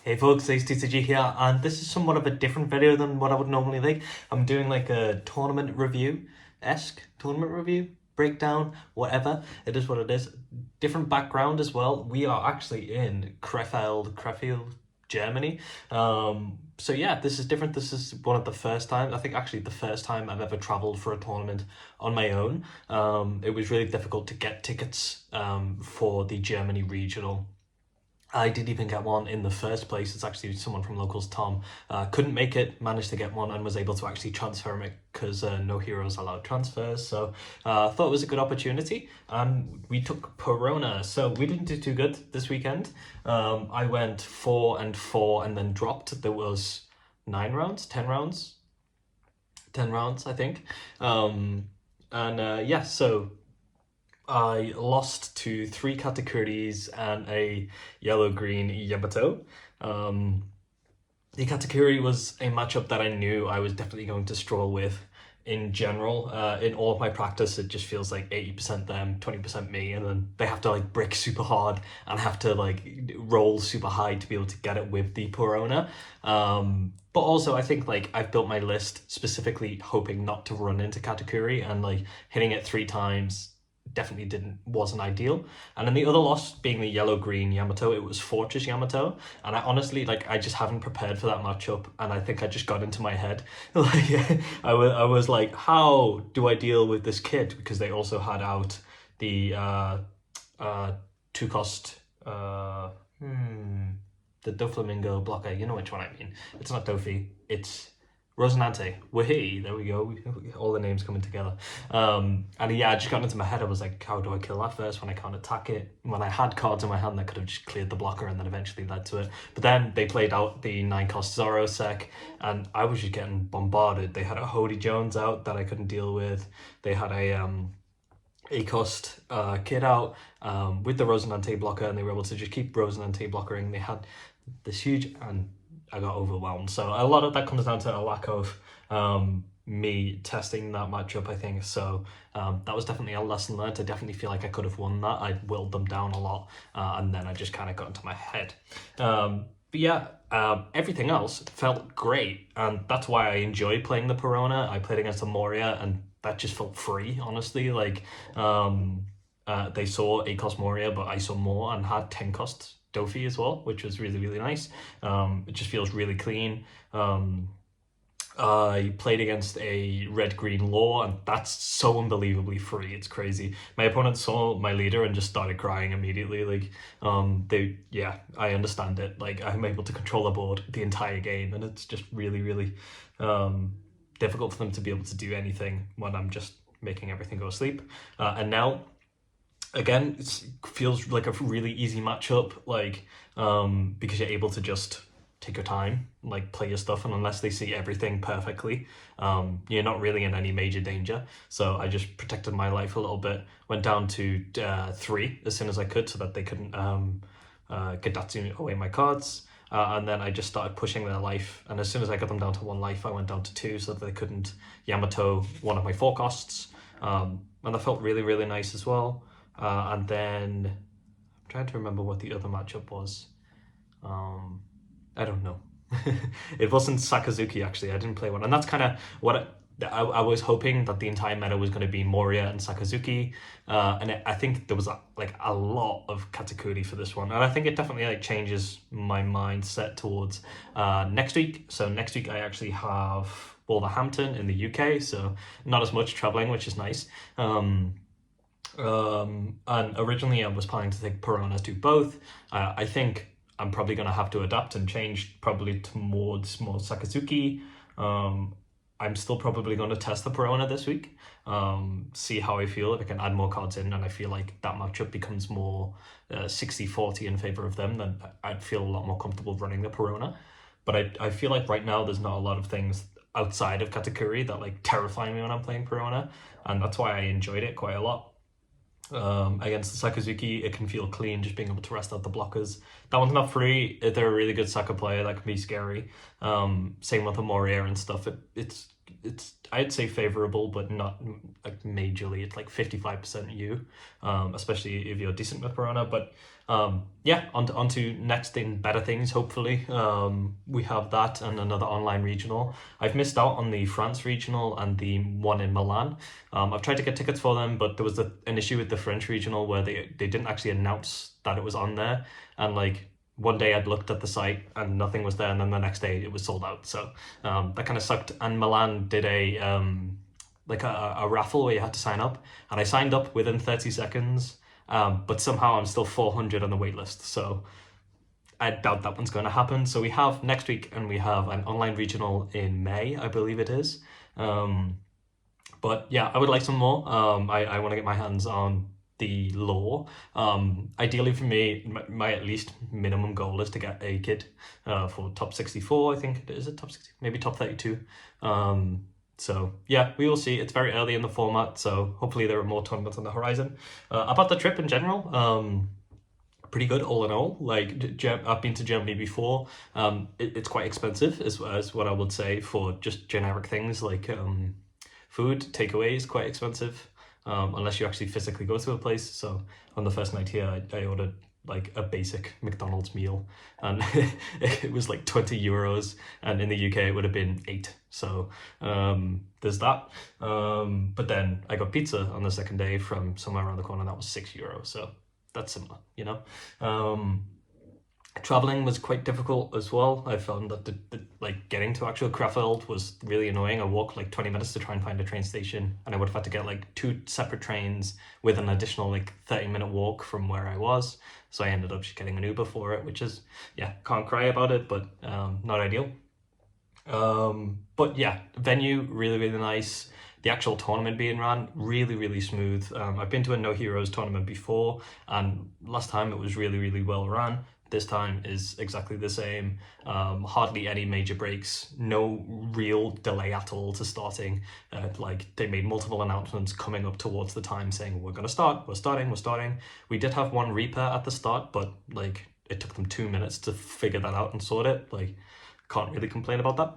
Hey folks, it's TCG here, and this is somewhat of a different video than what I would normally like. I'm doing like a tournament review, breakdown, whatever. It is what it is. Different background as well. We are actually in Krefeld, Germany. So yeah, this is different. This is one of the first times, I think actually the first time I've ever traveled for a tournament on my own. It was really difficult to get tickets for the Germany regional. I didn't even get one in the first place. It's actually someone from locals, Tom, couldn't make it, managed to get one and was able to actually transfer it because no heroes allowed transfers. So I thought it was a good opportunity and we took Perona. So we didn't do too good this weekend. I went 4-4 and then dropped. There was 10 rounds, I think. Yeah, so I lost to 3 Katakuri's and a yellow-green Yamato. The Katakuri was a matchup that I knew I was definitely going to struggle with in general. In all of my practice, it just feels like 80% them, 20% me, and then they have to like brick super hard and have to like roll super high to be able to get it with the Perona. But also I think like I've built my list specifically hoping not to run into Katakuri, and like hitting it 3 times definitely wasn't ideal. And then the other loss being the yellow-green Yamato, it was Fortress Yamato, and I honestly like I just haven't prepared for that matchup, and I think I just got into my head. Like I was like, how do I deal with this kit? Because they also had out the 2-cost the Doflamingo blocker. You know which one I mean. It's not Dofi, it's Rosinante. Wahey, there we go. All the names coming together. And yeah, I just got into my head. I was like, how do I kill that first when I can't attack it? When I had cards in my hand that could have just cleared the blocker and then eventually led to it. But then they played out the 9-cost Zorro sec, and I was just getting bombarded. They had a Hody Jones out that I couldn't deal with. They had a 8-cost kid out with the Rosinante blocker, and they were able to just keep Rosinante blockering. They had this huge, and I got overwhelmed. So a lot of that comes down to a lack of me testing that matchup, I think. So that was definitely a lesson learned. I definitely feel like I could have won that. I willed them down a lot, and then I just kind of got into my head. But yeah, everything else felt great, and that's why I enjoy playing the Perona. I played against a Moria, and that just felt free, honestly. Like they saw 8-cost Moria, but I saw more and had 10-cost Dofi as well, which was really, really nice. It just feels really clean. I played against a red-green Law, and that's so unbelievably free. It's crazy. My opponent saw my leader and just started crying immediately. Like, I understand it. Like, I'm able to control the board the entire game, and it's just really, really difficult for them to be able to do anything when I'm just making everything go to sleep. And now, again, it feels like a really easy matchup, like because you're able to just take your time, like play your stuff, and unless they see everything perfectly, you're not really in any major danger. So I just protected my life a little bit, went down to 3 as soon as I could so that they couldn't Gadatsu away my cards. And then I just started pushing their life, and as soon as I got them down to 1 life, I went down to 2 so that they couldn't Yamato one of my 4-costs. And that felt really, really nice as well. And then I'm trying to remember what the other matchup was. I don't know. It wasn't Sakazuki, actually. I didn't play one, and that's kind of what I was hoping, that the entire meta was going to be Moria and Sakazuki, and I think there was a lot of Katakuri for this one, and I think it definitely like changes my mindset towards next week. So next week I actually have Wolverhampton in the UK, so not as much traveling, which is nice. And originally I was planning to take Perona to both. I think I'm probably going to have to adapt and change probably towards more Sakazuki. I'm still probably going to test the Perona this week, see how I feel. If I can add more cards in and I feel like that matchup becomes more 60-40 in favor of them, then I'd feel a lot more comfortable running the Perona. But I feel like right now there's not a lot of things outside of Katakuri that like terrify me when I'm playing Perona, and that's why I enjoyed it quite a lot. Against the Sakazuki, it can feel clean, just being able to rest out the blockers. That one's not free. They're a really good Saka player, that can be scary. Same with the Moria and stuff. It's I'd say favorable, but not like majorly. It's like 55% you, especially if you're decent with Piranha. But yeah, on to next in better things. Hopefully, we have that and another online regional. I've missed out on the France regional and the one in Milan. I've tried to get tickets for them, but there was an issue with the French regional where they didn't actually announce that it was on there, and like one day I'd looked at the site and nothing was there, and then the next day it was sold out. So that kind of sucked. And Milan did a raffle where you had to sign up, and I signed up within 30 seconds. But somehow I'm still 400 on the wait list. So I doubt that one's going to happen. So we have next week, and we have an online regional in May, I believe it is. But yeah, I would like some more. I want to get my hands on the lore. Ideally for me, my at least minimum goal is to get a kid for top 64. I think it is a top 60, maybe top 32. So yeah, we will see. It's very early in the format, so hopefully there are more tournaments on the horizon. About the trip in general, pretty good all in all. Like I've been to Germany before. It's quite expensive, as what I would say for just generic things like food. Takeaway is quite expensive, unless you actually physically go to a place. So on the first night here, I ordered like a basic McDonald's meal, and it was like 20 euros, and in the UK it would have been 8. So there's that. But then I got pizza on the second day from somewhere around the corner, and that was 6 euros. So that's similar, you know. Traveling was quite difficult as well. I found that like getting to actual Krefeld was really annoying. I walked like 20 minutes to try and find a train station, and I would have had to get like 2 separate trains with an additional like 30-minute walk from where I was. So I ended up just getting an Uber for it, which is, yeah, can't cry about it, but not ideal. But yeah, venue really, really nice. The actual tournament being ran really, really smooth. I've been to a No Heroes tournament before, and last time it was really, really well ran. This time is exactly the same. Hardly any major breaks, no real delay at all to starting. Like they made multiple announcements coming up towards the time saying, we're gonna start, we're starting. We did have one repair at the start, but like it took them 2 minutes to figure that out and sort it. Like, can't really complain about that.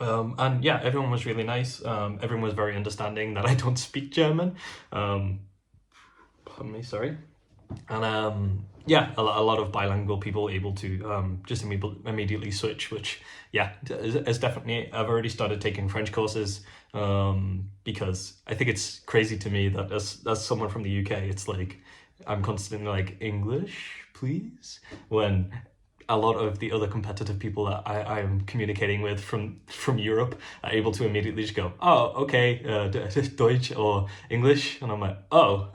And yeah, everyone was really nice. Everyone was very understanding that I don't speak German. Pardon me, sorry. And yeah, a lot of bilingual people able to just immediately switch, which yeah, is definitely. I've already started taking French courses because I think it's crazy to me that as someone from the UK, it's like I'm constantly like, English, please, when a lot of the other competitive people that I am communicating with from Europe are able to immediately just go, oh, okay, Deutsch or English, and I'm like, oh,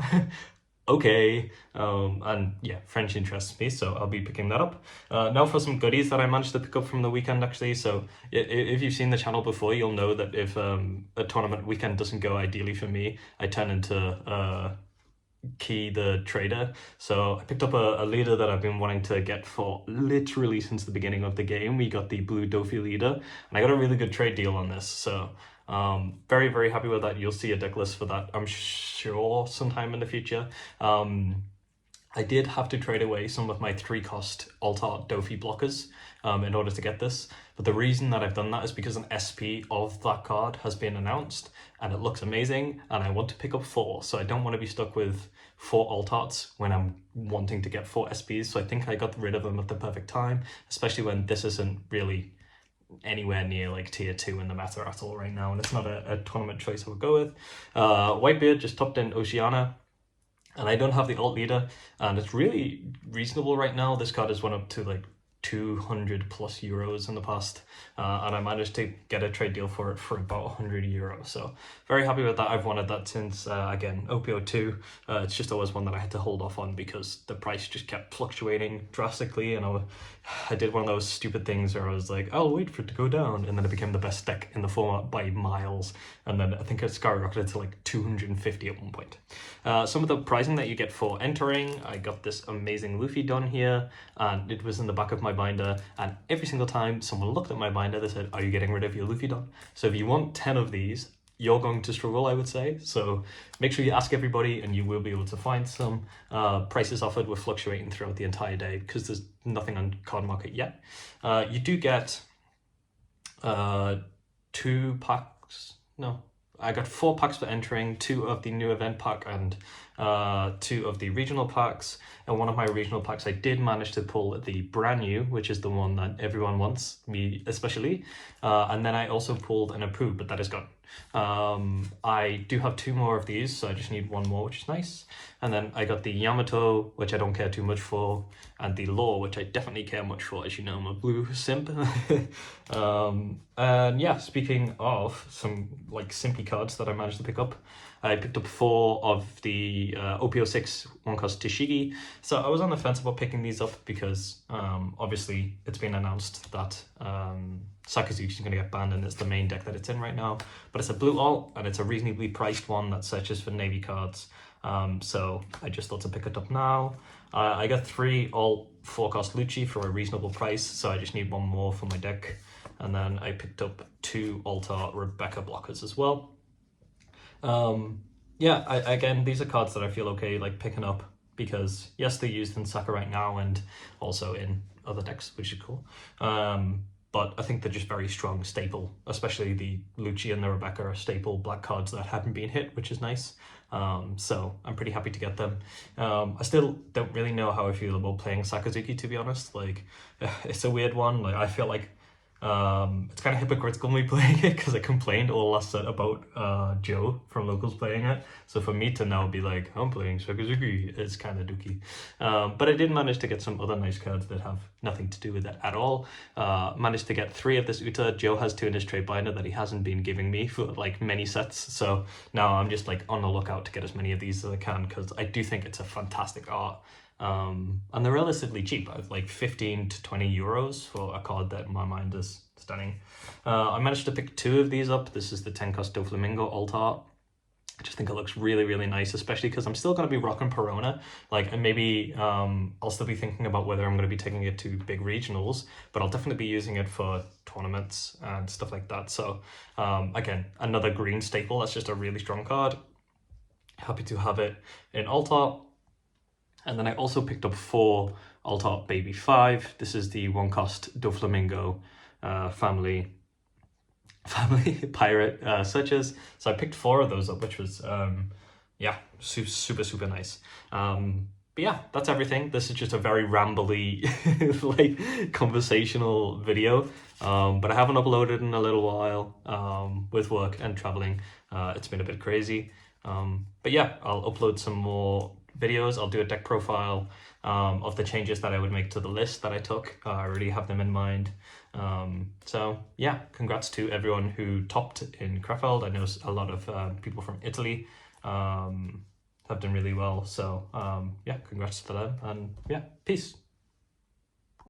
okay. And yeah, French interests me, so I'll be picking that up. Now for some goodies that I managed to pick up from the weekend, actually. So if you've seen the channel before, you'll know that if a tournament weekend doesn't go ideally for me, I turn into Key the trader. So I picked up a leader that I've been wanting to get for literally since the beginning of the game. We got the blue Dofi leader, and I got a really good trade deal on this. So very, very happy with that. You'll see a deck list for that, I'm sure, sometime in the future. I did have to trade away some of my 3-cost alt-art Dofi blockers in order to get this. But the reason that I've done that is because an SP of that card has been announced, and it looks amazing, and I want to pick up 4. So I don't want to be stuck with 4 alt-arts when I'm wanting to get 4 SPs. So I think I got rid of them at the perfect time, especially when this isn't really anywhere near like tier 2 in the meta at all right now, and it's not a tournament choice I would go with. Whitebeard just topped in Oceania, and I don't have the alt leader, and it's really reasonable right now. This card has went up to like 200 plus euros in the past, and I managed to get a trade deal for it for about 100 euros. So very happy with that. I've wanted that since, again, OPO2. It's just always one that I had to hold off on because the price just kept fluctuating drastically, and I did one of those stupid things where I was like, I'll wait for it to go down, and then it became the best deck in the format by miles, and then I think it skyrocketed to like 250 at one point. Some of the pricing that you get for entering, I got this amazing Luffy done here, and it was in the back of my binder, and every single time someone looked at my binder, they said, are you getting rid of your Luffy don? So if you want 10 of these, you're going to struggle, I would say. So make sure you ask everybody, and you will be able to find some. Prices offered were fluctuating throughout the entire day because there's nothing on card market yet. You do get 2 pack packs. No, I got 4 packs for entering, 2 of the new event pack and 2 of the regional packs. And one of my regional packs, I did manage to pull the brand new, which is the one that everyone wants, me especially. And then I also pulled an approved, but that is gone. I do have 2 more of these, so I just need 1 more, which is nice. And then I got the Yamato, which I don't care too much for, and the Law, which I definitely care much for. As you know, I'm a blue simp. And yeah, speaking of some like simpy cards that I managed to pick up, I picked up 4 of the OPO6 one-cost TCG. So I was on the fence about picking these up because obviously it's been announced that Sakazuki is going to get banned and it's the main deck that it's in right now. But it's a blue alt and it's a reasonably priced one that searches for navy cards. So I just thought to pick it up now. I got 3 alt 4-cost Lucci for a reasonable price, so I just need 1 more for my deck. And then I picked up 2 Altar Rebecca blockers as well. Yeah, again, these are cards that I feel okay like picking up because yes, they're used in Saka right now and also in other decks, which is cool. But I think they're just very strong staple, especially the Lucci and the Rebecca are staple black cards that haven't been hit, which is nice. So I'm pretty happy to get them. I still don't really know how I feel about playing Sakazuki, to be honest. Like, it's a weird one. Like, I feel like it's kind of hypocritical me playing it because I complained all last set about Joe from Locals playing it. So for me to now be like, I'm playing Sakazuki, is kind of dookie. But I did manage to get some other nice cards that have nothing to do with it at all. Managed to get 3 of this Uta. Joe has 2 in his trade binder that he hasn't been giving me for like many sets. So now I'm just like on the lookout to get as many of these as I can because I do think it's a fantastic art. And they're relatively cheap, like 15 to 20 euros for a card that in my mind is stunning. I managed to pick 2 of these up. This is the 10-cost Doflamingo Altar. I just think it looks really, really nice, especially because I'm still going to be rocking Perona. Like, and maybe I'll still be thinking about whether I'm going to be taking it to big regionals, but I'll definitely be using it for tournaments and stuff like that. So again, another green staple. That's just a really strong card. Happy to have it in Altar. And then I also picked up 4 Altar Baby 5. This is the 1-cost Doflamingo family pirate searches. So I picked 4 of those up, which was yeah, super nice. But yeah, that's everything. This is just a very rambly like conversational video. But I haven't uploaded in a little while with work and traveling. It's been a bit crazy. But yeah, I'll upload some more videos. I'll do a deck profile of the changes that I would make to the list that I took. I already have them in mind. So yeah, congrats to everyone who topped in Krefeld. I know a lot of people from Italy have done really well. So yeah, congrats to them and yeah, peace.